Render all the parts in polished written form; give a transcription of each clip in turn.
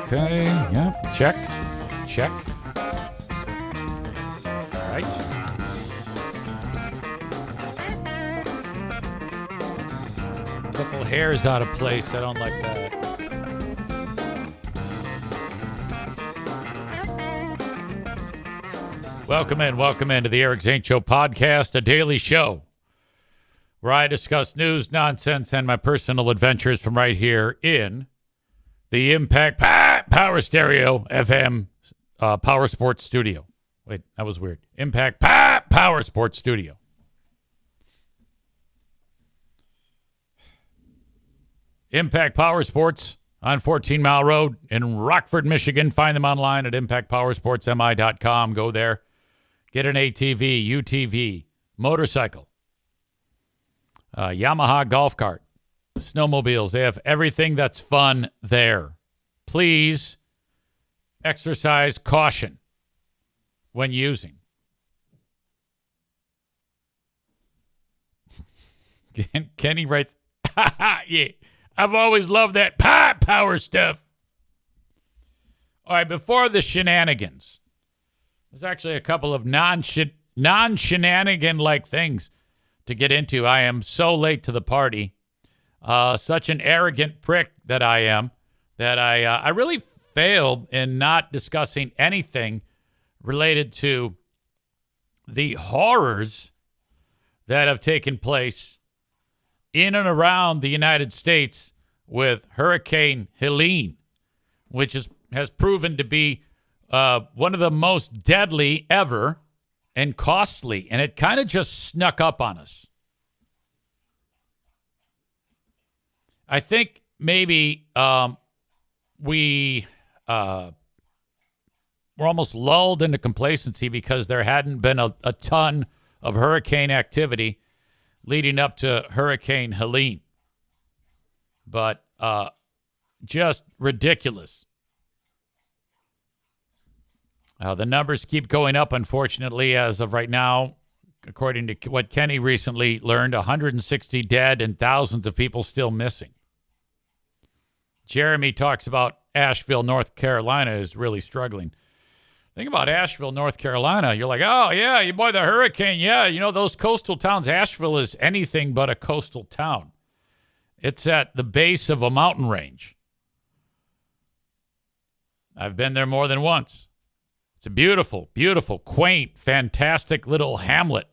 Okay, yep, check. All right. Couple hairs out of place. I don't like that. Welcome in to the Eric Zane Show podcast, a daily show where I discuss news, nonsense, and my personal adventures from right here in the Impact Power Stereo FM Power Sports Studio. Wait, that was weird. Impact Power Sports Studio. Impact Power Sports on 14 Mile Road in Rockford, Michigan. Find them online at impactpowersportsmi.com. Go there. Get an ATV, UTV, motorcycle, Yamaha golf cart, snowmobiles. They have everything that's fun there. Please exercise caution when using. Kenny writes, yeah, I've always loved that power stuff. All right, before the shenanigans, there's actually a couple of non-shenanigan-like things to get into. I am so late to the party. Such an arrogant prick that I am, that I really failed in not discussing anything related to the horrors that have taken place in and around the United States with Hurricane Helene, which has proven to be one of the most deadly ever and costly, and it kind of just snuck up on us. I think maybe we were almost lulled into complacency because there hadn't been a ton of hurricane activity leading up to Hurricane Helene. But just ridiculous. The numbers keep going up, unfortunately, as of right now. According to what Kenny recently learned, 160 dead and thousands of people still missing. Jeremy talks about Asheville, North Carolina is really struggling. Think about Asheville, North Carolina. You're like, oh, yeah, you boy, the hurricane. Yeah, you know, those coastal towns. Asheville is anything but a coastal town. It's at the base of a mountain range. I've been there more than once. It's a beautiful, beautiful, quaint, fantastic little hamlet.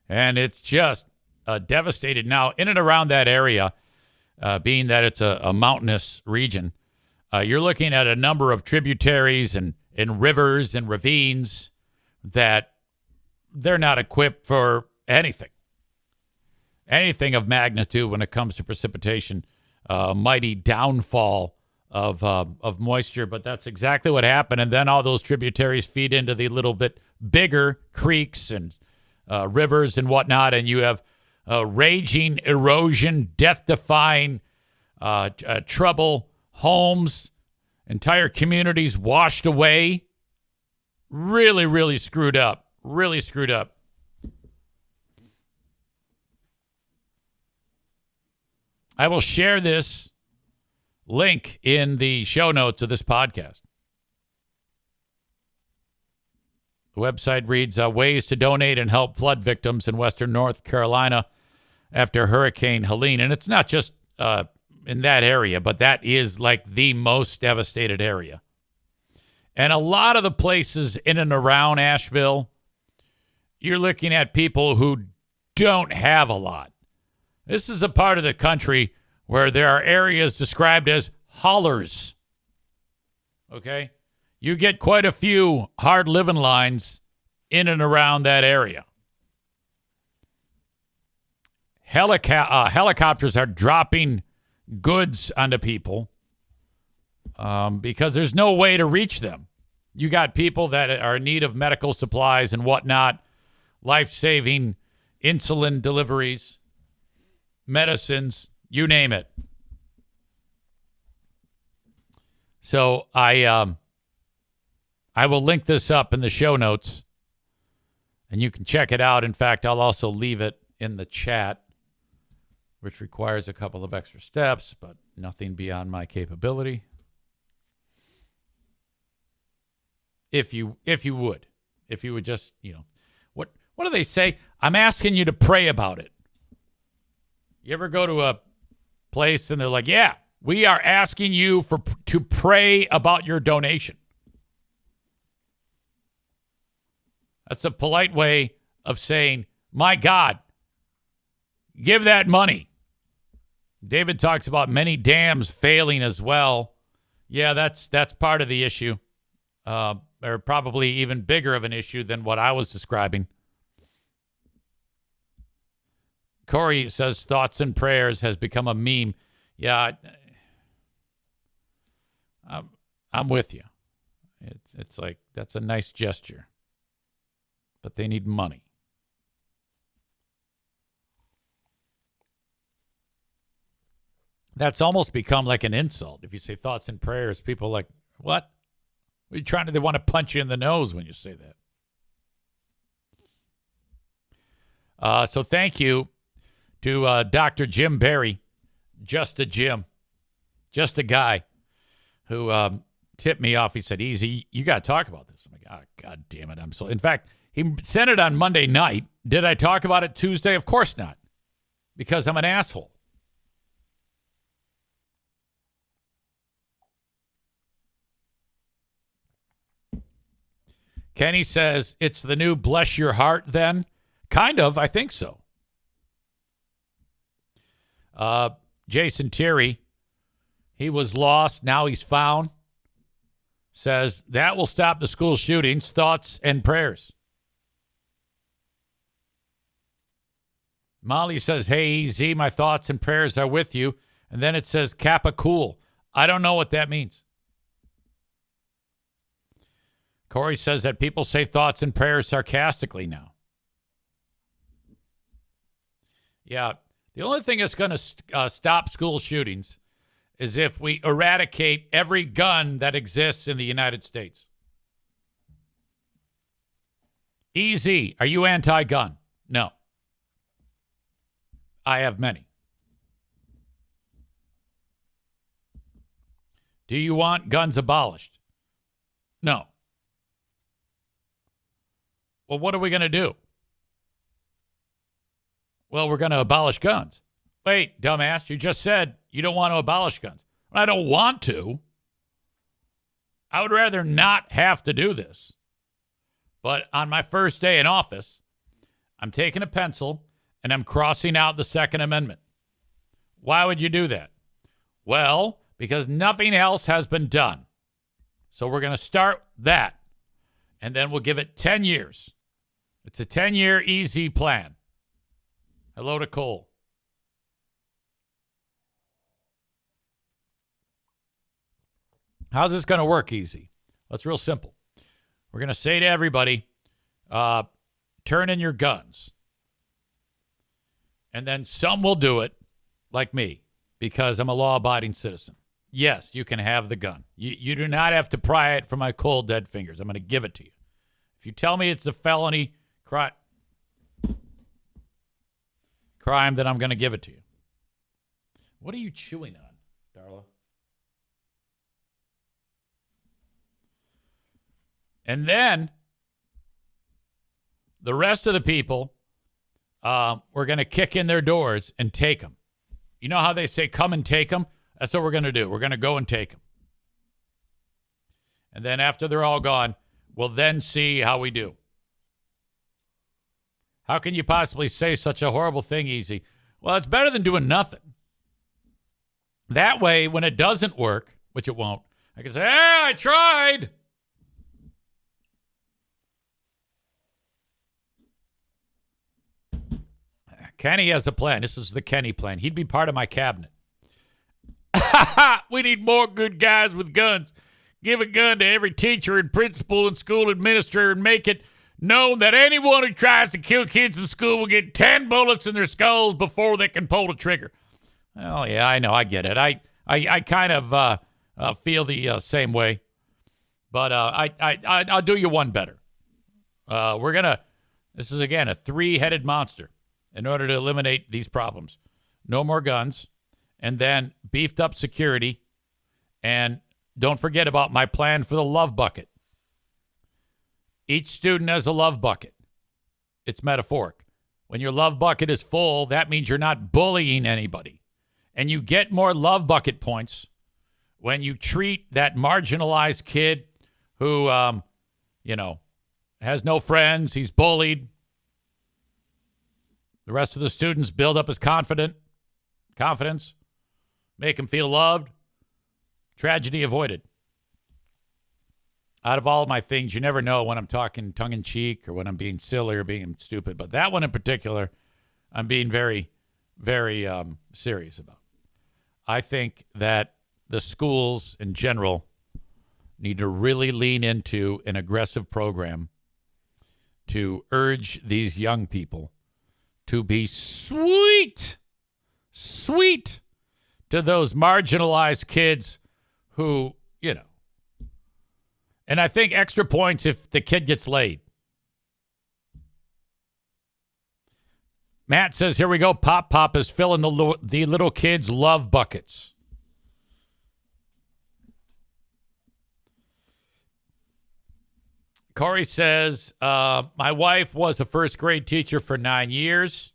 And it's just devastated. Now, in and around that area, being that it's a mountainous region, you're looking at a number of tributaries and rivers and ravines that they're not equipped for anything of magnitude when it comes to precipitation, mighty downfall of moisture, but that's exactly what happened. And then all those tributaries feed into the little bit bigger creeks and rivers and whatnot, and you have raging erosion, death-defying trouble, homes, entire communities washed away. Really, really screwed up. Really screwed up. I will share this link in the show notes of this podcast. The website reads, ways to donate and help flood victims in western North Carolina after Hurricane Helene. And it's not just in that area, but that is like the most devastated area. And a lot of the places in and around Asheville, you're looking at people who don't have a lot. This is a part of the country where there are areas described as hollers. Okay? You get quite a few hard living lines in and around that area. Helicopters are dropping goods onto people because there's no way to reach them. You got people that are in need of medical supplies and whatnot, life-saving insulin deliveries, medicines, you name it. So I will link this up in the show notes, and you can check it out. In fact, I'll also leave it in the chat. which requires a couple of extra steps, but nothing beyond my capability. If you would just, what do they say? I'm asking you to pray about it. You ever go to a place and they're like, yeah, we are asking you to pray about your donation. That's a polite way of saying, my God, give that money. David talks about many dams failing as well. Yeah, that's part of the issue, or probably even bigger of an issue than what I was describing. Corey says thoughts and prayers has become a meme. Yeah, I'm with you. It's like, that's a nice gesture, but they need money. That's almost become like an insult. If you say thoughts and prayers, people are like, what? Are you trying to? They want to punch you in the nose when you say that. So thank you to Dr. Jim Barry, just a guy who tipped me off. He said, "Easy, you got to talk about this." I'm like, "Oh, God damn it!" In fact, he sent it on Monday night. Did I talk about it Tuesday? Of course not, because I'm an asshole. Kenny says it's the new bless your heart then. Kind of, I think so. Jason Terry, he was lost, now he's found. Says that will stop the school shootings, thoughts and prayers. Molly says, hey, Z, my thoughts and prayers are with you. And then it says Kappa cool. I don't know what that means. Corey says that people say thoughts and prayers sarcastically now. Yeah, the only thing that's going to stop school shootings is if we eradicate every gun that exists in the United States. EZ, are you anti-gun? No. I have many. Do you want guns abolished? No. Well, what are we going to do? Well, we're going to abolish guns. Wait, dumbass, you just said you don't want to abolish guns. I don't want to. I would rather not have to do this. But on my first day in office, I'm taking a pencil and I'm crossing out the Second Amendment. Why would you do that? Well, because nothing else has been done. So we're going to start that. And then we'll give it 10 years. It's a 10-year easy plan. Hello to Cole. How's this going to work easy? Well, it's real simple. We're going to say to everybody, turn in your guns. And then some will do it, like me, because I'm a law-abiding citizen. Yes, you can have the gun. You do not have to pry it from my cold, dead fingers. I'm going to give it to you. If you tell me it's a felony crime, then I'm going to give it to you. What are you chewing on, Darla? And then the rest of the people, we're going to kick in their doors and take them. You know how they say, come and take them? That's what we're going to do. We're going to go and take them. And then after they're all gone, we'll then see how we do. How can you possibly say such a horrible thing, Easy? Well, it's better than doing nothing. That way, when it doesn't work, which it won't, I can say, hey, I tried. Kenny has a plan. This is the Kenny plan. He'd be part of my cabinet. We need more good guys with guns. Give a gun to every teacher and principal and school administrator and make it known that anyone who tries to kill kids in school will get 10 bullets in their skulls before they can pull the trigger. Oh, yeah, I know. I get it. I kind of feel the same way. But I'll do you one better. This is, again, a three-headed monster in order to eliminate these problems. no more guns, and then beefed up security. And don't forget about my plan for the love bucket. Each student has a love bucket. It's metaphoric. When your love bucket is full, that means you're not bullying anybody. And you get more love bucket points when you treat that marginalized kid who, has no friends. He's bullied. The rest of the students build up his confidence, make him feel loved. Tragedy avoided. Out of all of my things, you never know when I'm talking tongue-in-cheek or when I'm being silly or being stupid. But that one in particular, I'm being very, very serious about. I think that the schools in general need to really lean into an aggressive program to urge these young people to be sweet to those marginalized kids who, and I think extra points if the kid gets laid. Matt says, here we go. Pop is filling the little kids' love buckets. Corey says, my wife was a first grade teacher for 9 years.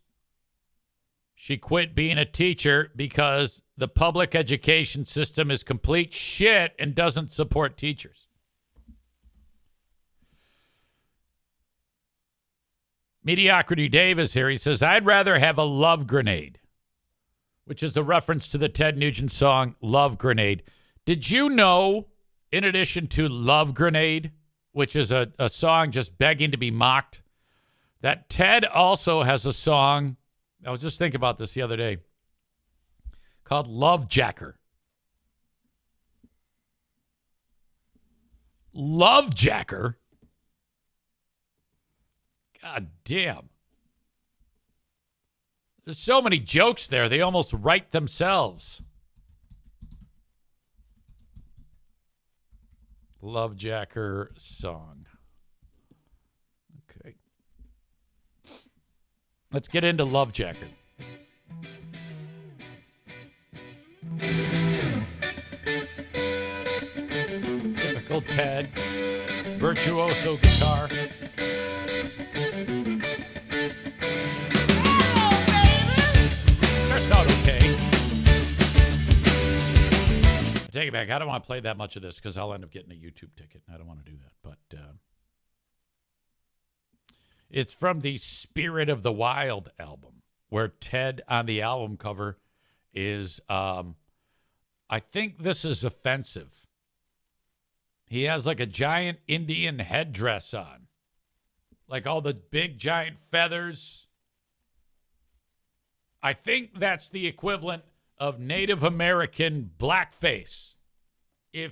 She quit being a teacher because the public education system is complete shit and doesn't support teachers. Mediocrity Dave is here. He says, I'd rather have a love grenade, which is a reference to the Ted Nugent song, Love Grenade. Did you know, in addition to Love Grenade, which is a song just begging to be mocked, that Ted also has a song, I was just thinking about this the other day, called Love Jacker. Love Jacker? God damn. There's so many jokes there, they almost write themselves. Love Jacker song. Okay. Let's get into Love Jacker. Typical Ted. Virtuoso guitar. Starts out okay. Take it back. I don't want to play that much of this because I'll end up getting a YouTube ticket. I don't want to do that. But it's from the Spirit of the Wild album, where Ted on the album cover is, I think this is offensive. He has like a giant Indian headdress on. Like all the big giant feathers. I think that's the equivalent of Native American blackface. He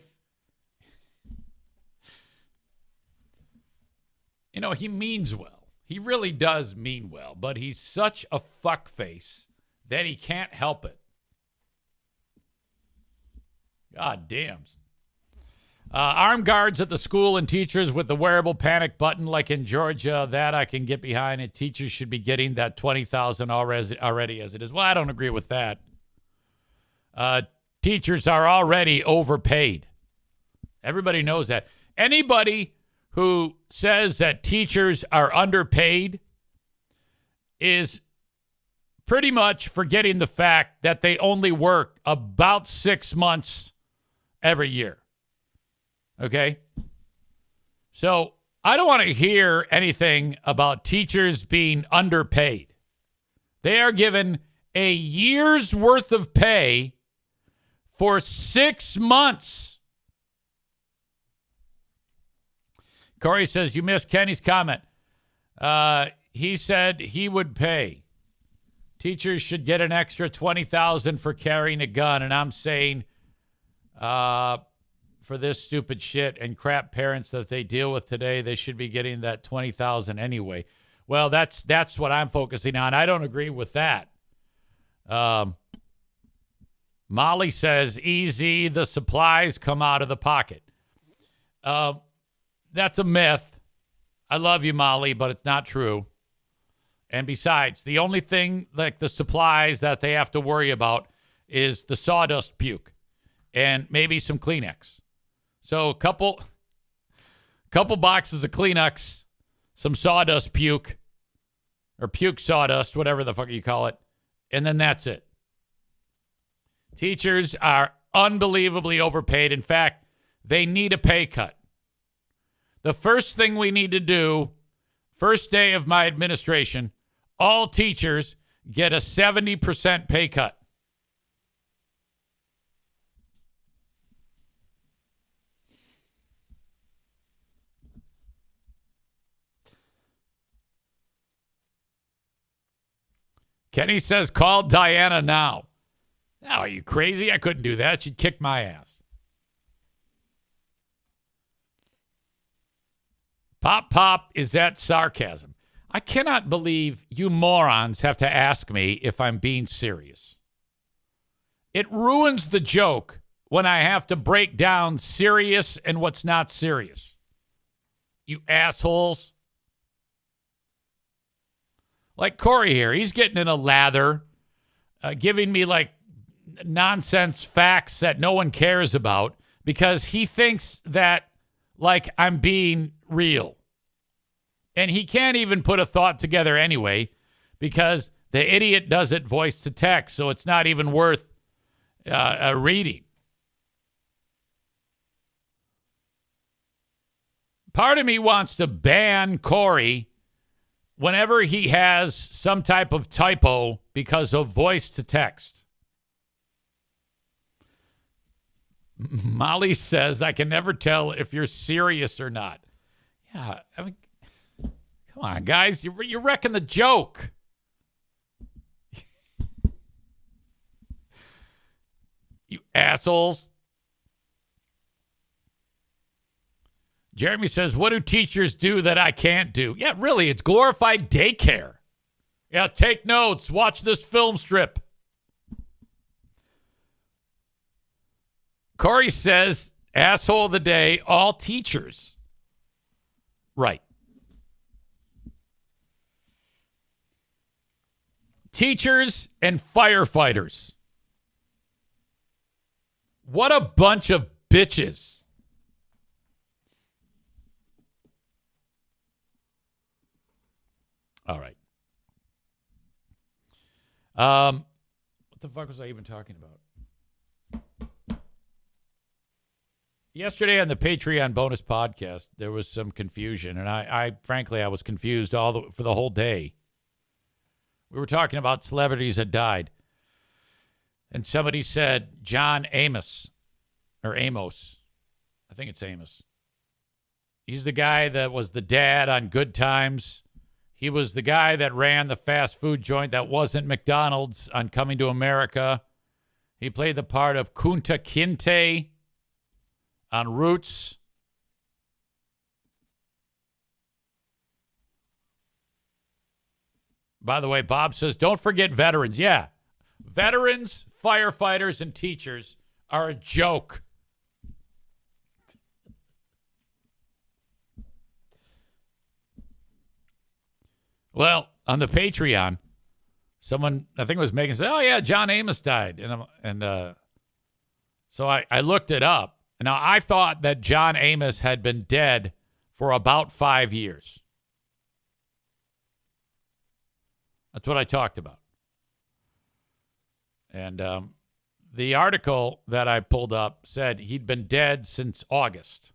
means well. He really does mean well, but he's such a fuckface that he can't help it. God damn. Armed guards at the school and teachers with the wearable panic button like in Georgia, that I can get behind, and teachers should be getting that $20,000 already as it is. Well, I don't agree with that. Teachers are already overpaid. Everybody knows that. Anybody who says that teachers are underpaid is pretty much forgetting the fact that they only work about 6 months every year. Okay? So I don't want to hear anything about teachers being underpaid. They are given a year's worth of pay for 6 months. Corey says, you missed Kenny's comment. He said he would pay. Teachers should get an extra $20,000 for carrying a gun. And I'm saying for this stupid shit and crap parents that they deal with today, they should be getting that $20,000 anyway. Well, that's what I'm focusing on. I don't agree with that. Molly says, easy, the supplies come out of the pocket. That's a myth. I love you, Molly, but it's not true. And besides, the only thing like the supplies that they have to worry about is the sawdust puke and maybe some Kleenex. So a couple boxes of Kleenex, some sawdust puke, or puke sawdust, whatever the fuck you call it, and then that's it. Teachers are unbelievably overpaid. In fact, they need a pay cut. The first thing we need to do, first day of my administration, all teachers get a 70% pay cut. Kenny says, call Diana now. Oh, are you crazy? I couldn't do that. She'd kick my ass. Pop, is that sarcasm? I cannot believe you morons have to ask me if I'm being serious. It ruins the joke when I have to break down serious and what's not serious. You assholes. Like Corey here, he's getting in a lather, giving me like nonsense facts that no one cares about because he thinks that like I'm being real. And he can't even put a thought together anyway because the idiot does it voice to text, so it's not even worth reading. Part of me wants to ban Corey whenever he has some type of typo because of voice to text. Molly says, I can never tell if you're serious or not. Yeah, I mean, come on, guys. You're wrecking the joke. You assholes. Jeremy says, what do teachers do that I can't do? Yeah, really, it's glorified daycare. Yeah, take notes. Watch this film strip. Corey says, asshole of the day, all teachers. Right. Teachers and firefighters. What a bunch of bitches. All right. What the fuck was I even talking about? Yesterday on the Patreon bonus podcast, there was some confusion, and I frankly, I was confused for the whole day. We were talking about celebrities that died, and somebody said John Amos, or Amos. I think it's Amos. He's the guy that was the dad on Good Times. He was the guy that ran the fast food joint that wasn't McDonald's on Coming to America. He played the part of Kunta Kinte on Roots. By the way, Bob says, don't forget veterans. Yeah, veterans, firefighters, and teachers are a joke. Well, on the Patreon, someone, I think it was Megan, said, oh, yeah, John Amos died. So I looked it up. Now, I thought that John Amos had been dead for about 5 years. That's what I talked about. And the article that I pulled up said he'd been dead since August.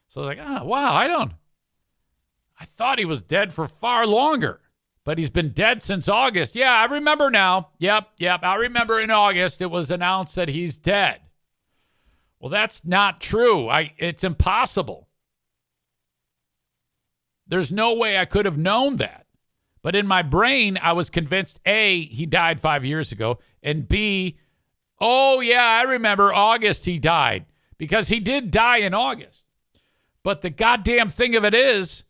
So I was like, wow, I thought he was dead for far longer, but he's been dead since August. Yeah, I remember now. Yep. I remember in August it was announced that he's dead. Well, that's not true. It's impossible. There's no way I could have known that. But in my brain, I was convinced, A, he died 5 years ago, and B, oh, yeah, I remember August he died, because he did die in August. But the goddamn thing of it is,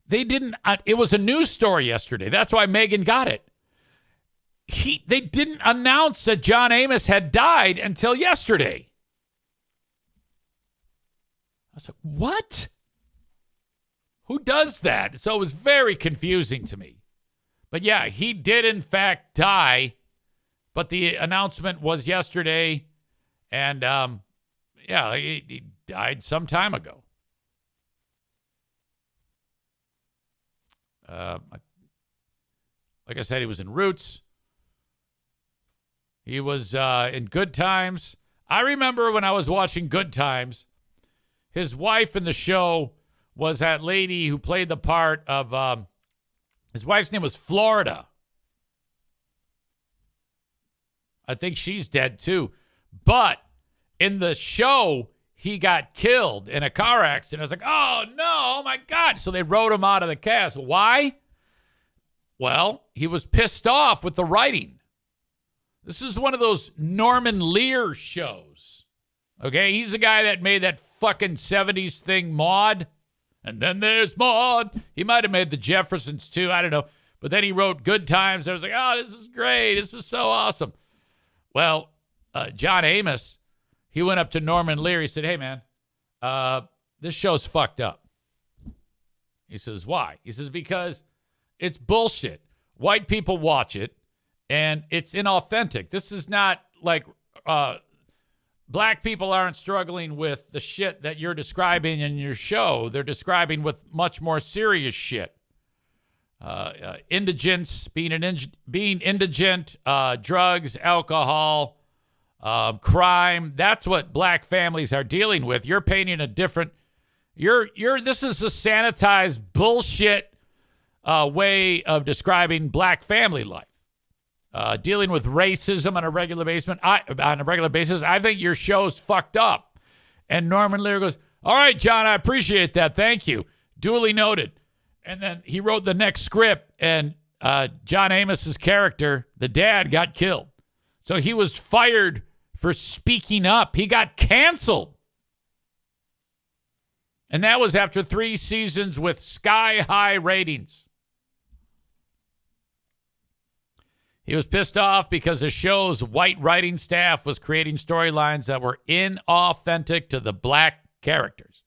it was a news story yesterday. That's why Megan got it. They didn't announce that John Amos had died until yesterday. I was like, what? Who does that? So it was very confusing to me. But yeah, he did in fact die. But the announcement was yesterday. And yeah, he died some time ago. Like I said, he was in Roots. He was in Good Times. I remember when I was watching Good Times, his wife in the show was that lady who played the part of, his wife's name was Florida. I think she's dead too. But in the show, he got killed in a car accident. I was like, oh no, oh my God. So they wrote him out of the cast. Why? Well, he was pissed off with the writing. This is one of those Norman Lear shows. Okay, he's the guy that made that fucking 70s thing, Maude. And then there's Maude. He might have made the Jeffersons too. I don't know. But then he wrote Good Times. I was like, oh, this is great. This is so awesome. Well, John Amos, he went up to Norman Lear. He said, hey, man, this show's fucked up. He says, why? He says, because it's bullshit. White people watch it, and it's inauthentic. This is not like black people aren't struggling with the shit that you're describing in your show. They're describing with much more serious shit. Indigence, being indigent, drugs, alcohol, crime. That's what black families are dealing with. You're painting a different. This is a sanitized bullshit way of describing black family life. Dealing with racism on a regular basis. I think your show's fucked up. And Norman Lear goes, all right, John, I appreciate that. Thank you. Duly noted. And then he wrote the next script, and John Amos's character, the dad, got killed. So he was fired for speaking up. He got canceled. And that was after 3 seasons with sky-high ratings. He was pissed off because the show's white writing staff was creating storylines that were inauthentic to the black characters.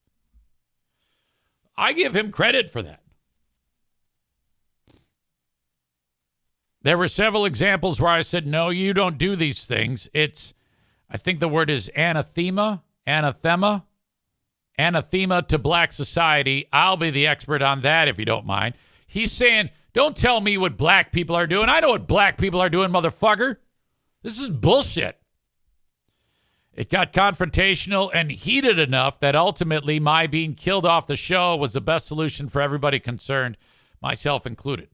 I give him credit for that. There were several examples where I said, no, you don't do these things. I think the word is anathema to black society. I'll be the expert on that if you don't mind. He's saying, don't tell me what black people are doing. I know what black people are doing, motherfucker. This is bullshit. It got confrontational and heated enough that ultimately my being killed off the show was the best solution for everybody concerned, myself included.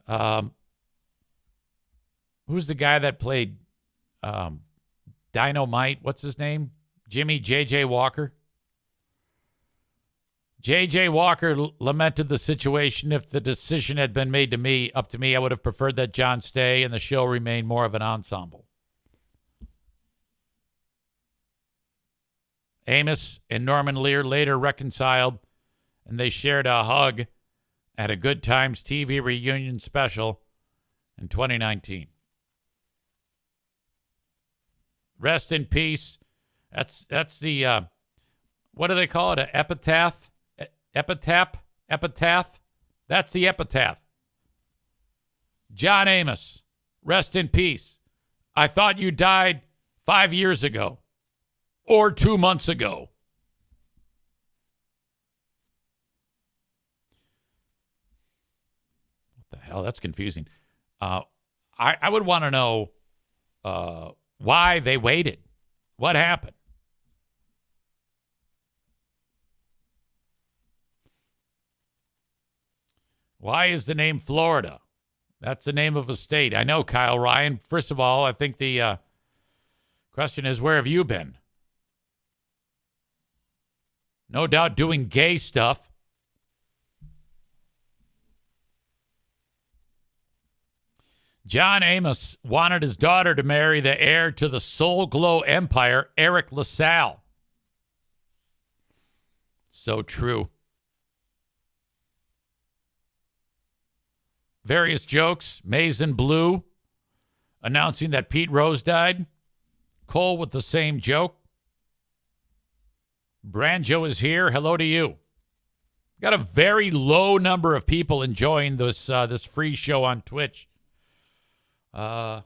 Who's the guy that played Dynamite? What's his name? Jimmy J.J. Walker. J.J. Walker lamented the situation. If the decision had been made up to me, I would have preferred that John stay and the show remain more of an ensemble. Amos and Norman Lear later reconciled, and they shared a hug at a Good Times TV reunion special in 2019. Rest in peace. That's the, what do they call it? An epitaph? Epitaph? That's the epitaph. John Amos, rest in peace. I thought you died 5 years ago or 2 months ago. What the hell? That's confusing. I would want to know why they waited. What happened? Why is the name Florida? That's the name of a state. I know, Kyle Ryan. First of all, I think the question is, where have you been? No doubt doing gay stuff. John Amos wanted his daughter to marry the heir to the Soul Glow empire, Eric LaSalle. So true. Various jokes. Maize and Blue announcing that Pete Rose died. Cole with the same joke. Branjo is here. Hello to you. Got a very low number of people enjoying this free show on Twitch. I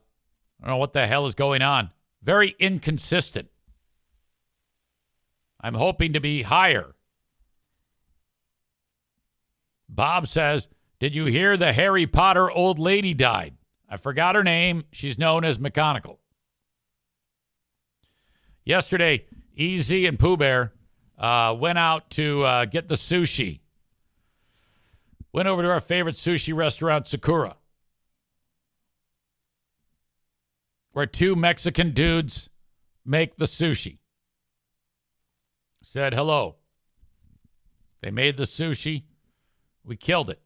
don't know what the hell is going on. Very inconsistent. I'm hoping to be higher. Bob says, did you hear the Harry Potter old lady died? I forgot her name. She's known as McGonagall. Yesterday, EZ and Pooh Bear went out to get the sushi. Went over to our favorite sushi restaurant, Sakura, where two Mexican dudes make the sushi. Said hello. They made the sushi. We killed it.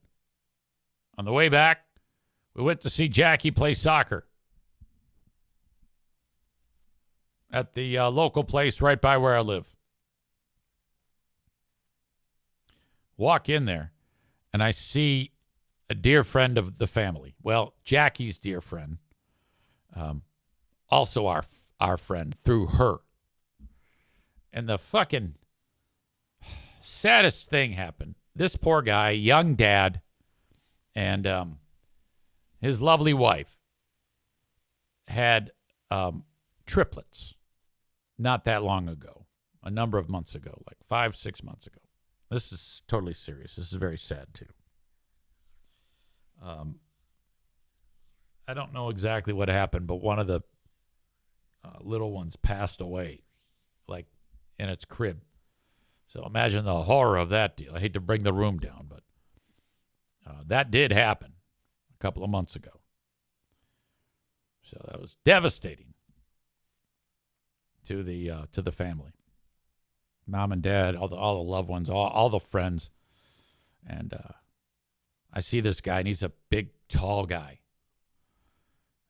On the way back, we went to see Jackie play soccer at the local place right by where I live. Walk in there, and I see a dear friend of the family. Well, Jackie's dear friend. Also our friend through her. And the fucking saddest thing happened. This poor guy, young dad, and his lovely wife had triplets not that long ago, a number of months ago, like 5-6 months ago. This is totally serious. This is very sad, too. I don't know exactly what happened, but one of the little ones passed away, like in its crib. So imagine the horror of that deal. I hate to bring the room down, but that did happen a couple of months ago. So that was devastating to the family, mom and dad, all the loved ones, all the friends, and I see this guy, and he's a big, tall guy,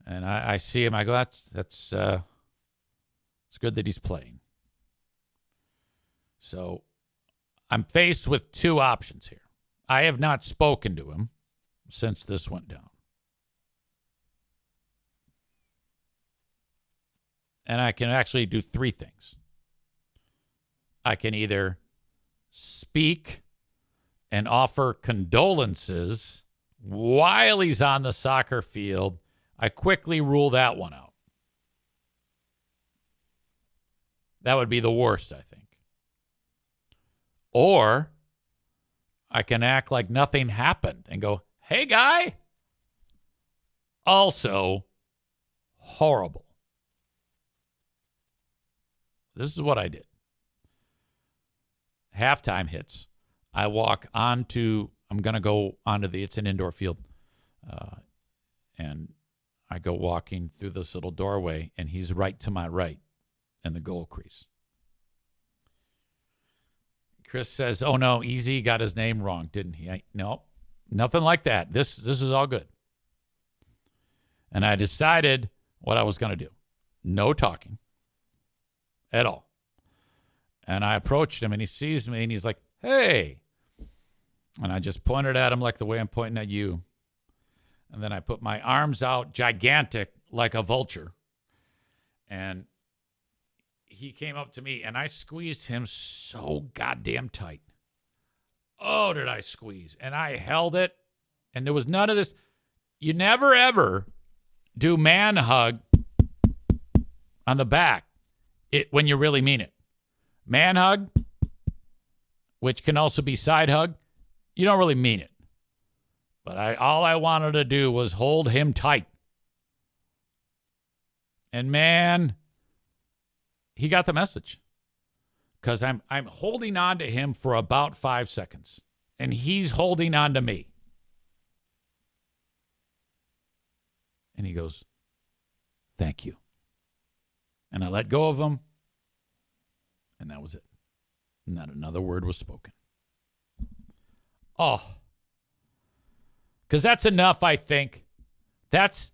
and I see him. I go, that's it's good that he's playing. So I'm faced with two options here. I have not spoken to him since this went down. And I can actually do three things. I can either speak and offer condolences while he's on the soccer field. I quickly rule that one out. That would be the worst, I think. Or I can act like nothing happened and go, hey, guy. Also horrible. This is what I did. Halftime hits. I walk onto, I'm going to go onto it's an indoor field. And I go walking through this little doorway, and he's right to my right in the goal crease. Chris says, oh, no, EZ got his name wrong, didn't he? No, nothing like that. This is all good. And I decided what I was going to do. No talking at all. And I approached him, and he sees me, and he's like, hey. And I just pointed at him like the way I'm pointing at you. And then I put my arms out, gigantic, like a vulture. And he came up to me, and I squeezed him so goddamn tight. Oh, did I squeeze? And I held it, and there was none of this. You never, ever do man hug on the back when you really mean it. Man hug, which can also be side hug, you don't really mean it. But all I wanted to do was hold him tight. And man, he got the message. Because I'm holding on to him for about 5 seconds. And he's holding on to me. And he goes, thank you. And I let go of him. And that was it. Not another word was spoken. Oh. Because that's enough, I think. That's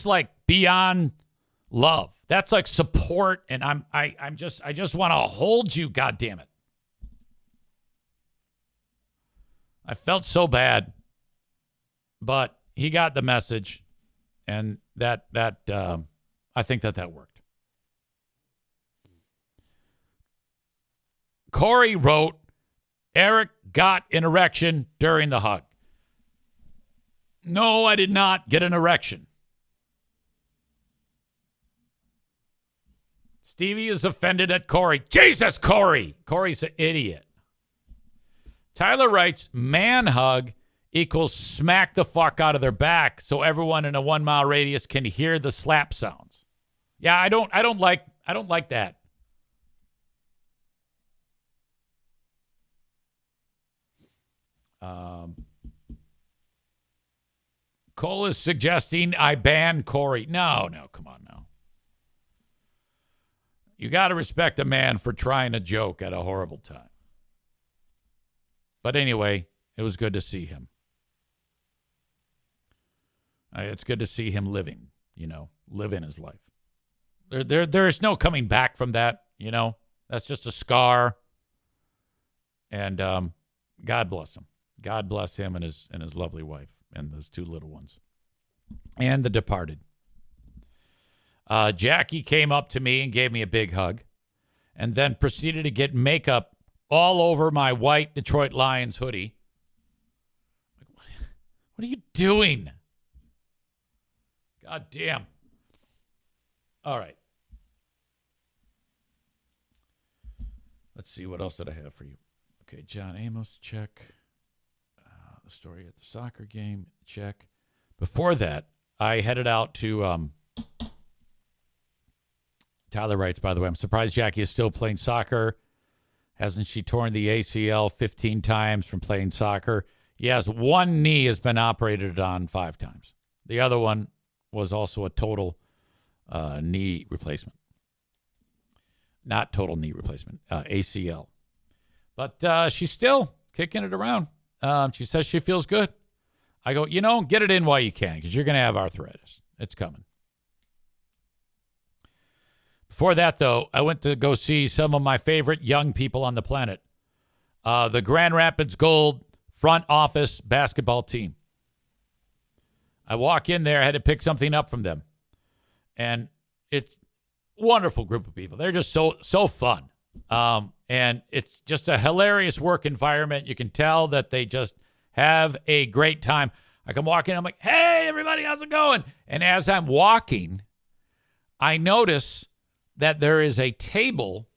like beyond love. That's like support, and I just want to hold you, goddammit. I felt so bad. But he got the message, and that I think that worked. Corey wrote, Eric got an erection during the hug. No, I did not get an erection. Stevie is offended at Corey. Jesus, Corey! Corey's an idiot. Tyler writes, man hug equals smack the fuck out of their back so everyone in a 1 mile radius can hear the slap sounds. Yeah, I don't like that. Cole is suggesting I ban Corey. No, come on now. You got to respect a man for trying a joke at a horrible time. But anyway, it was good to see him. It's good to see him living his life. There's no coming back from that, That's just a scar. And God bless him. God bless him and his lovely wife and those 2 little ones. And the departed. Jackie came up to me and gave me a big hug and then proceeded to get makeup all over my white Detroit Lions hoodie. What are you doing? God damn. All right. Let's see. What else did I have for you? Okay, John Amos, check. The story at the soccer game, check. Before that, I headed out to... Tyler writes, by the way, I'm surprised Jackie is still playing soccer. Hasn't she torn the ACL 15 times from playing soccer? Yes, one knee has been operated on 5 times. The other one was also a total knee replacement. Not total knee replacement, ACL. But she's still kicking it around. She says she feels good. I go, get it in while you can because you're going to have arthritis. It's coming. Before that, though, I went to go see some of my favorite young people on the planet. The Grand Rapids Gold front office basketball team. I walk in there. I had to pick something up from them. And it's a wonderful group of people. They're just so fun. And it's just a hilarious work environment. You can tell that they just have a great time. I come walking. I'm like, hey, everybody, how's it going? And as I'm walking, I notice that there is a table,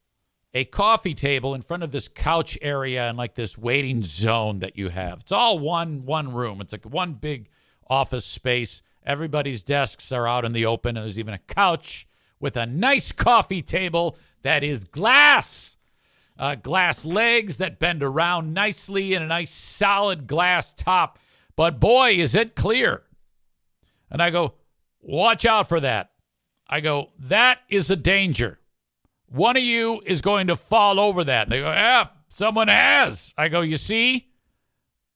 a coffee table in front of this couch area and like this waiting zone that you have. It's all one room. It's like one big office space. Everybody's desks are out in the open. And there's even a couch with a nice coffee table that is glass. Glass legs that bend around nicely and a nice solid glass top. But boy, is it clear. And I go, watch out for that. I go, that is a danger. One of you is going to fall over that. And they go, yeah, someone has. I go, you see?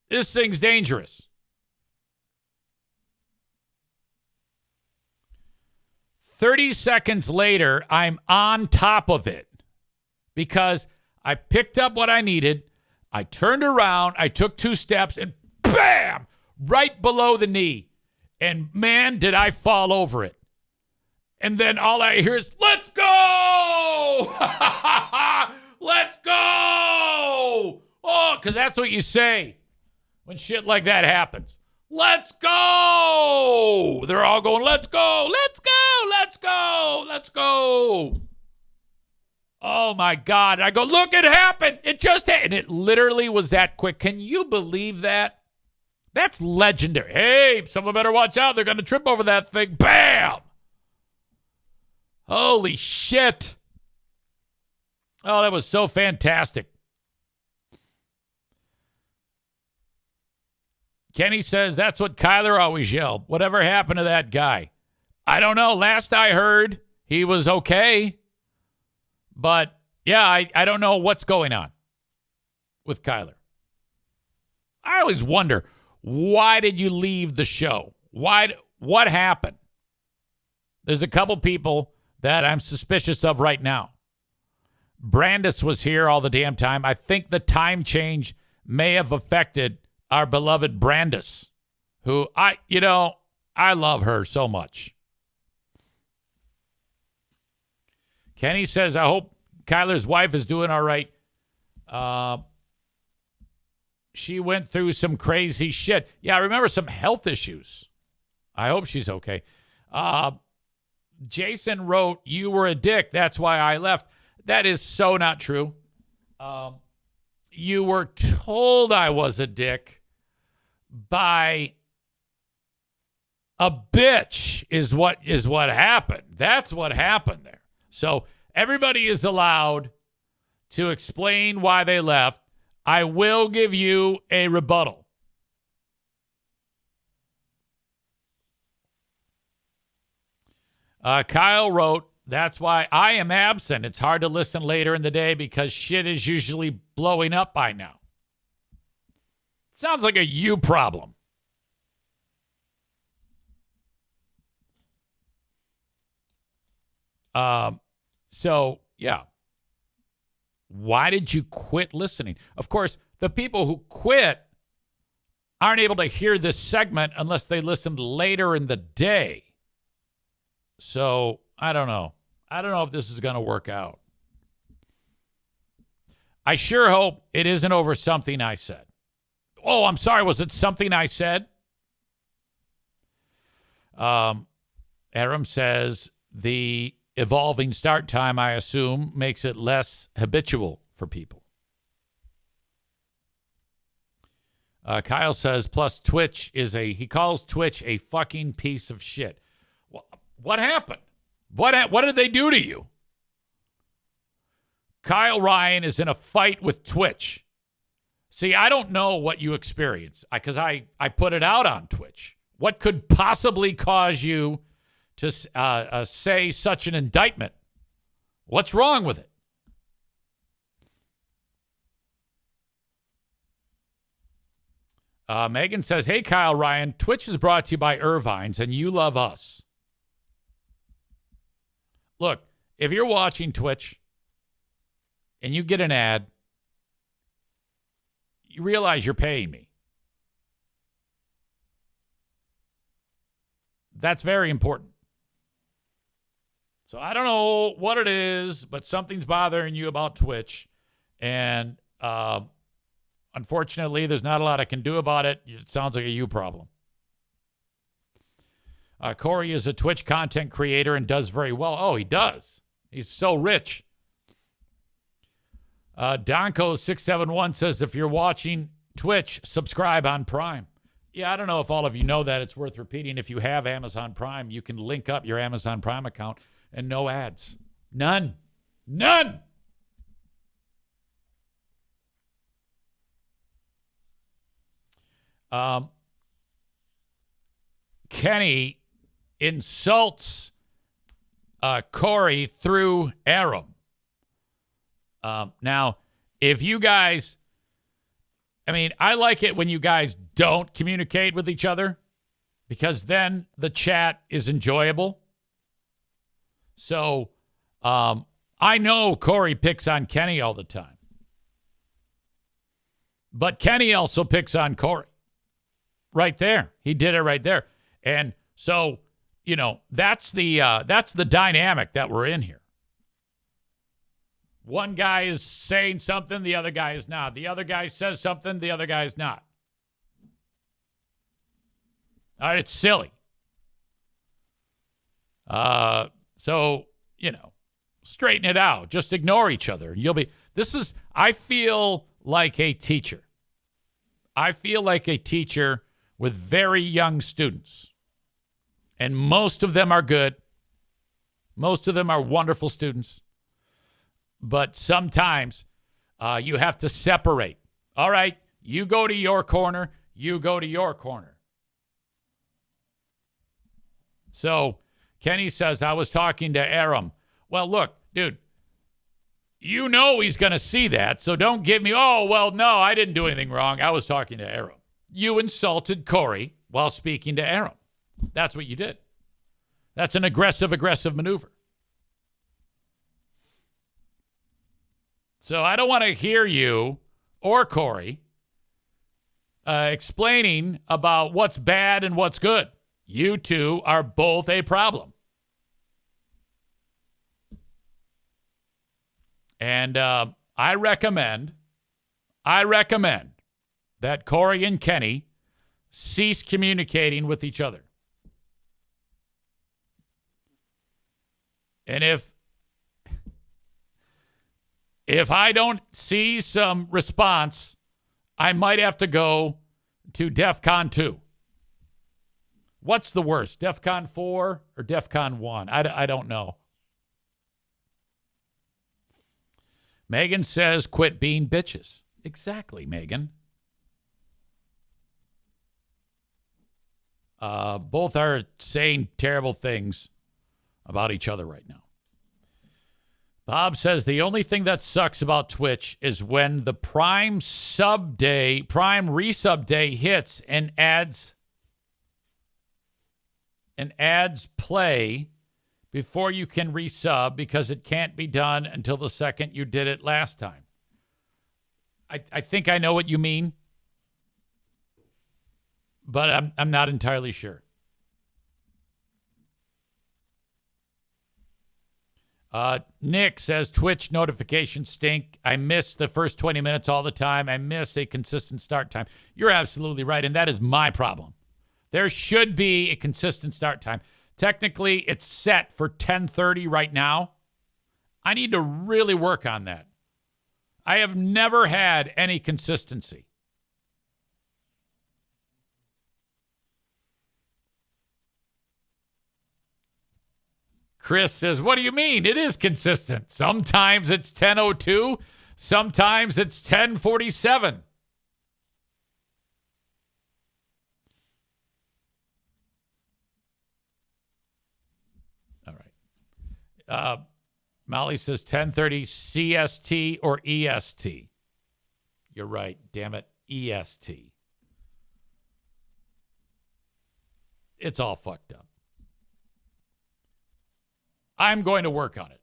This thing's dangerous. 30 seconds later, I'm on top of it because I picked up what I needed. I turned around. I took 2 steps and bam, right below the knee. And man, did I fall over it. And then all I hear is, let's go! Let's go! Oh, because that's what you say when shit like that happens. Let's go! They're all going, let's go, let's go, let's go, let's go. Oh, my God. I go, look, it happened. It just happened. And it literally was that quick. Can you believe that? That's legendary. Hey, someone better watch out. They're going to trip over that thing. Bam! Holy shit. Oh, that was so fantastic. Kenny says that's what Kyler always yelled. Whatever happened to that guy? I don't know. Last I heard, he was okay. But, yeah, I don't know what's going on with Kyler. I always wonder, why did you leave the show? What happened? There's a couple people that I'm suspicious of right now. Brandis was here all the damn time. I think the time change may have affected our beloved Brandis, who I love her so much. Kenny says, I hope Kyler's wife is doing all right. she went through some crazy shit. Yeah, I remember some health issues. I hope she's okay. Jason wrote, "You were a dick. That's why I left." That is so not true. You were told I was a dick by a bitch is what happened. That's what happened there. So everybody is allowed to explain why they left. I will give you a rebuttal. Kyle wrote, "That's why I am absent. It's hard to listen later in the day because shit is usually blowing up by now." Sounds like a you problem. So, yeah. Why did you quit listening? Of course, the people who quit aren't able to hear this segment unless they listened later in the day. So, I don't know. I don't know if this is going to work out. I sure hope it isn't over something I said. Oh, I'm sorry. Was it something I said? Aram says the evolving start time, I assume, makes it less habitual for people. Kyle says, plus Twitch he calls Twitch a fucking piece of shit. What happened? What did they do to you? Kyle Ryan is in a fight with Twitch. See, I don't know what you experience because I put it out on Twitch. What could possibly cause you to say such an indictment? What's wrong with it? Megan says, "Hey, Kyle Ryan, Twitch is brought to you by Irvine's, and you love us." Look, if you're watching Twitch and you get an ad, you realize you're paying me. That's very important. So I don't know what it is, but something's bothering you about Twitch. And unfortunately, there's not a lot I can do about it. It sounds like a you problem. Corey is a Twitch content creator and does very well. Oh, he does. He's so rich. Donko671 says, if you're watching Twitch, subscribe on Prime. Yeah, I don't know if all of you know that. It's worth repeating. If you have Amazon Prime, you can link up your Amazon Prime account and no ads. None. Kenny insults Corey through Aram. Now, if you guys, I like it when you guys don't communicate with each other because then the chat is enjoyable. So, I know Corey picks on Kenny all the time, but Kenny also picks on Corey. Right there. He did it right there. And so, that's the dynamic that we're in here. One guy is saying something, the other guy is not. The other guy says something, the other guy is not. All right, it's silly. So, straighten it out. Just ignore each other. I feel like a teacher. I feel like a teacher with very young students. And most of them are good. Most of them are wonderful students. But sometimes you have to separate. All right, you go to your corner. You go to your corner. So Kenny says, I was talking to Aram. Well, look, dude, he's going to see that. So don't give me, no, I didn't do anything wrong. I was talking to Aram. You insulted Corey while speaking to Aram. That's what you did. That's an aggressive maneuver. So I don't want to hear you or Corey explaining about what's bad and what's good. You two are both a problem. And I recommend that Corey and Kenny cease communicating with each other. And if I don't see some response, I might have to go to DEFCON 2. What's the worst, DEFCON 4 or DEFCON 1? I don't know. Megan says, quit being bitches. Exactly, Megan. Both are saying terrible things about each other right now. Bob says the only thing that sucks about Twitch is when the Prime resub day hits and ads play before you can resub because it can't be done until the second you did it last time. I think I know what you mean, but I'm not entirely sure. Nick says Twitch notifications stink. I miss the first 20 minutes all the time. I miss a consistent start time. You're absolutely right, and that is my problem. There should be a consistent start time. Technically, it's set for 10:30 right now. I need to really work on that. I have never had any consistency. Chris says, what do you mean? It is consistent. Sometimes it's 10:02. Sometimes it's 10:47. All right. Molly says 10:30 CST or EST. You're right. Damn it. EST. It's all fucked up. I'm going to work on it.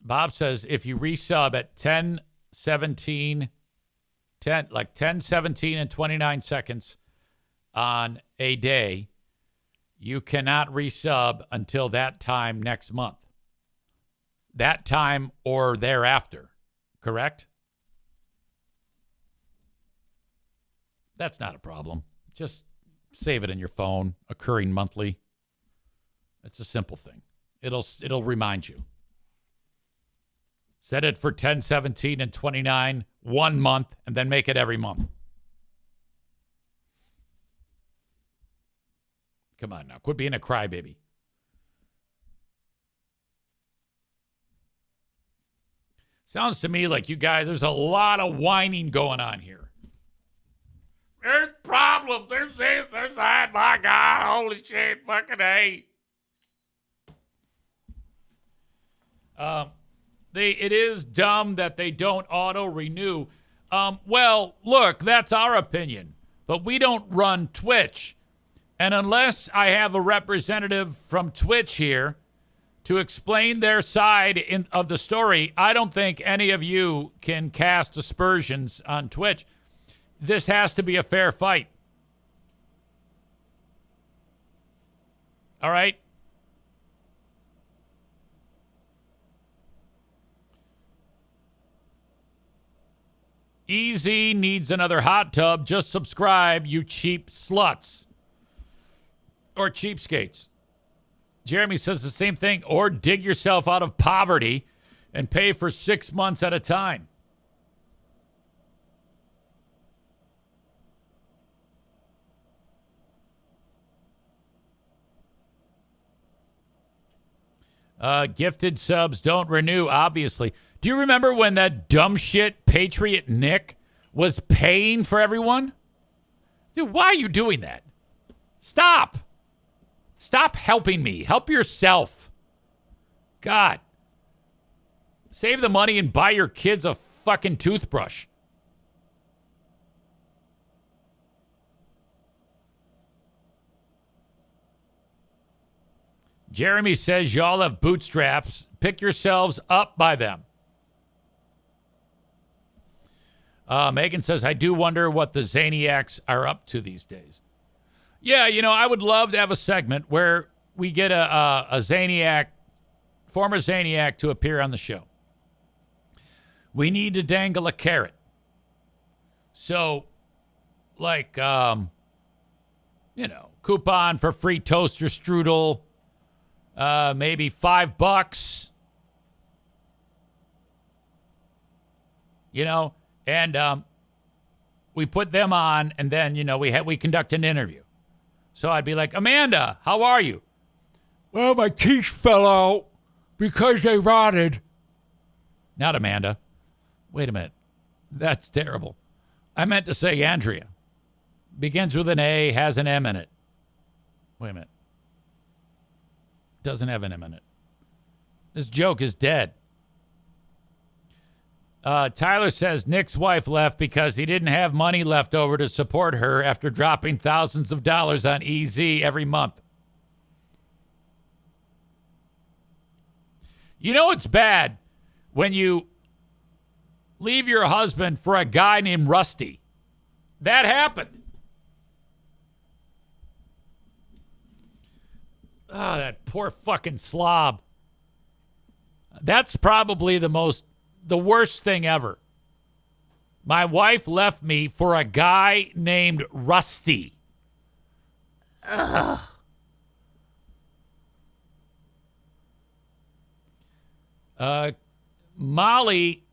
Bob says if you resub at 10:17 and 29 seconds on a day, you cannot resub until that time next month. That time or thereafter, correct? That's not a problem. Just save it in your phone, occurring monthly. It's a simple thing. It'll remind you. Set it for 10:17 and 29 1 month, and then make it every month. Come on now. Quit being a crybaby. Sounds to me like you guys, there's a lot of whining going on here. There's problems. There's this. There's that. My God. Holy shit. Fucking A. It is dumb that they don't auto-renew. Well, look, that's our opinion. But we don't run Twitch. And unless I have a representative from Twitch here to explain their side of the story, I don't think any of you can cast aspersions on Twitch. This has to be a fair fight. All right? Easy needs another hot tub. Just subscribe, you cheap sluts. Or cheapskates. Jeremy says the same thing. Or dig yourself out of poverty and pay for 6 months at a time. Gifted subs don't renew, obviously. Do you remember when that dumb shit Patriot Nick was paying for everyone? Dude, why are you doing that? Stop. Stop helping me. Help yourself. God. Save the money and buy your kids a fucking toothbrush. Jeremy says y'all have bootstraps. Pick yourselves up by them. Megan says, I do wonder what the Zaniacs are up to these days. Yeah, you know, I would love to have a segment where we get a Zaniac, former Zaniac, to appear on the show. we need to dangle a carrot. So, like, coupon for free toaster strudel, maybe $5, and we put them on, and then, we conduct an interview. So I'd be like, Amanda, how are you? Well, my teeth fell out because they rotted. Not Amanda. Wait a minute. That's terrible. I meant to say Andrea. Begins with an A, has an M in it. Wait a minute. Doesn't have an M in it. This joke is dead. Tyler says Nick's wife left because he didn't have money left over to support her after dropping thousands of dollars on EZ every month. You know it's bad when you leave your husband for a guy named Rusty. That happened. Oh, that poor fucking slob. That's probably the worst thing ever. My wife left me for a guy named Rusty. Ugh. Molly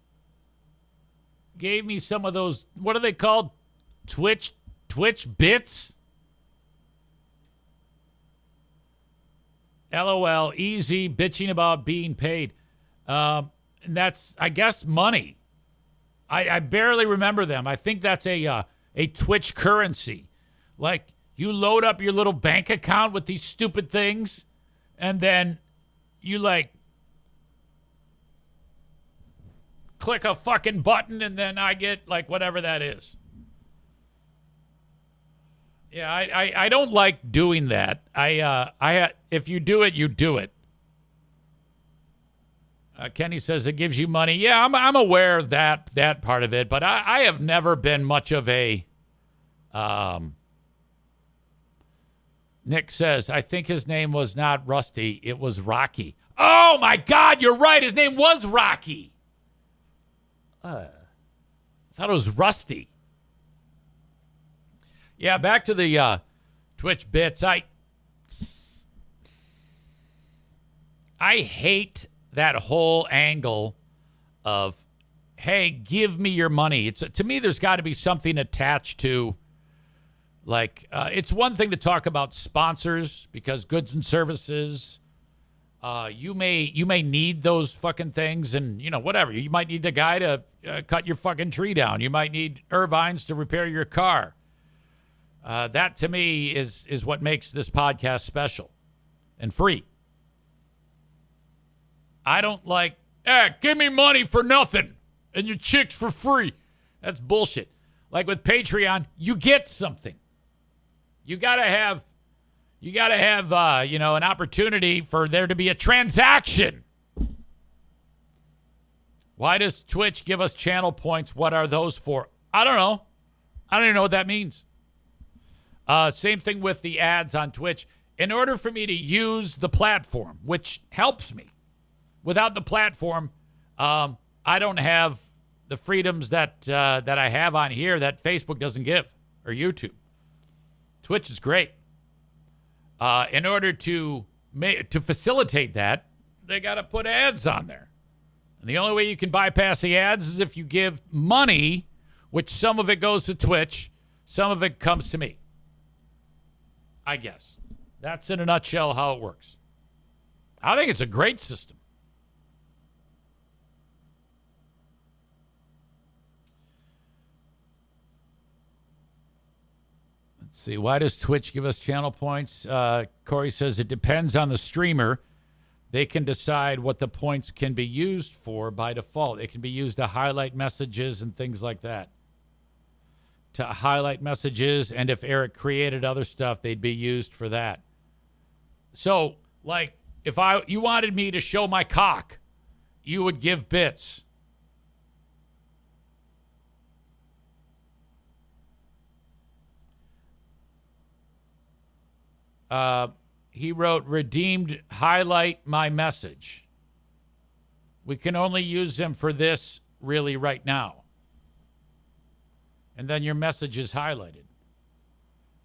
gave me some of those, what are they called? Twitch bits? LOL, easy, bitching about being paid. And that's, I guess, money. I barely remember them. I think that's a Twitch currency. Like, you load up your little bank account with these stupid things, and then you, click a fucking button, and then I get, whatever that is. Yeah, I don't like doing that. If you do it, you do it. Kenny says it gives you money. Yeah, I'm aware of that part of it, but I have never been much of a. Nick says I think his name was not Rusty, it was Rocky. Oh my God, you're right. His name was Rocky. I thought it was Rusty. Yeah, back to the Twitch bits. I hate that whole angle of, hey, give me your money. To me, there's got to be something attached to, it's one thing to talk about sponsors because goods and services, you may need those fucking things and, whatever. You might need a guy to cut your fucking tree down. You might need Irvines to repair your car. That, to me, is what makes this podcast special and free. I don't give me money for nothing and your chicks for free. That's bullshit. Like with Patreon, you get something. You gotta have, an opportunity for there to be a transaction. Why does Twitch give us channel points? What are those for? I don't know. I don't even know what that means. Same thing with the ads on Twitch. In order for me to use the platform, which helps me, without the platform, I don't have the freedoms that I have on here that Facebook doesn't give, or YouTube. Twitch is great. In order to facilitate that, they got to put ads on there. And the only way you can bypass the ads is if you give money, which some of it goes to Twitch, some of it comes to me. I guess. That's in a nutshell how it works. I think it's a great system. Let's see. Why does Twitch give us channel points? Corey says it depends on the streamer. They can decide what the points can be used for by default. It can be used to highlight messages and things like that. To highlight messages, and if Eric created other stuff, they'd be used for that. So, if you wanted me to show my cock, you would give bits. He wrote, redeemed highlight my message. We can only use them for this really right now. And then your message is highlighted.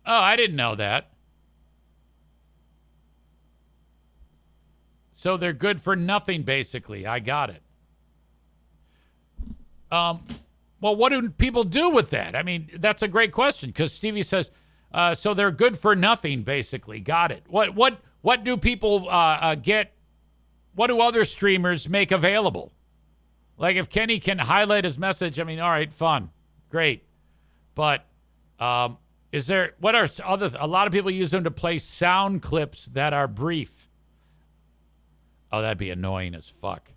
Oh, I didn't know that. So they're good for nothing, basically. I got it. Well, what do people do with that? I mean, that's a great question because Stevie says, so they're good for nothing, basically. Got it. What do people get? What do other streamers make available? Like if Kenny can highlight his message, I mean, all right, fun, great. But is there, what are other, a lot of people use them to play sound clips that are brief. Oh, that'd be annoying as fuck.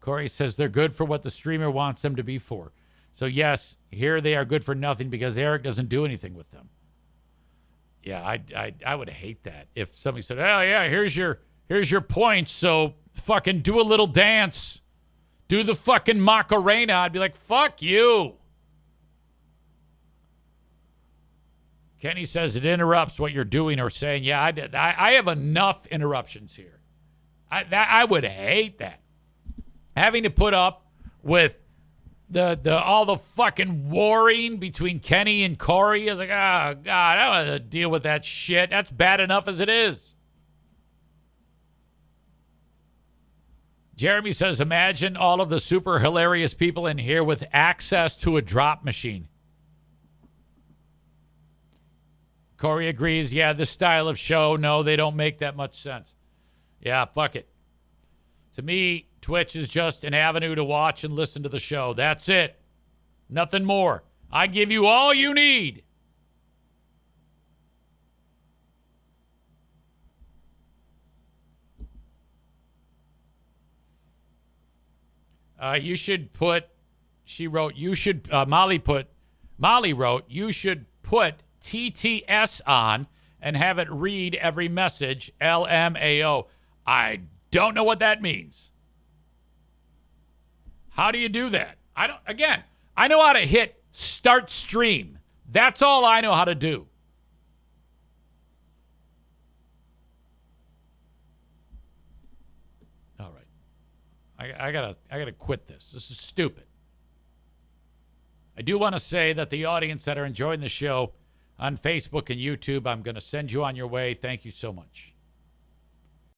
Corey says they're good for what the streamer wants them to be for. So yes, here they are good for nothing because Eric doesn't do anything with them. Yeah, I would hate that if somebody said, "Oh yeah, here's your points. So fucking do a little dance, do the fucking Macarena." I'd be like, "Fuck you." Kenny says it interrupts what you're doing or saying. Yeah, I have enough interruptions here. I would hate that. Having to put up with the all the fucking warring between Kenny and Corey is like, oh God, I don't want to deal with that shit. That's bad enough as it is. Jeremy says, imagine all of the super hilarious people in here with access to a drop machine. Corey agrees. Yeah, this style of show, no, they don't make that much sense. Yeah, fuck it. To me, Twitch is just an avenue to watch and listen to the show. That's it. Nothing more. I give you all you need. You should put, she wrote, you should, Molly wrote, you should put TTS on and have it read every message, LMAO. I don't know what that means. How do you do that? I know how to hit start stream. That's all I know how to do. All right. I gotta quit this. This is stupid. I do want to say that the audience that are enjoying the show on Facebook and YouTube, I'm going to send you on your way. Thank you so much.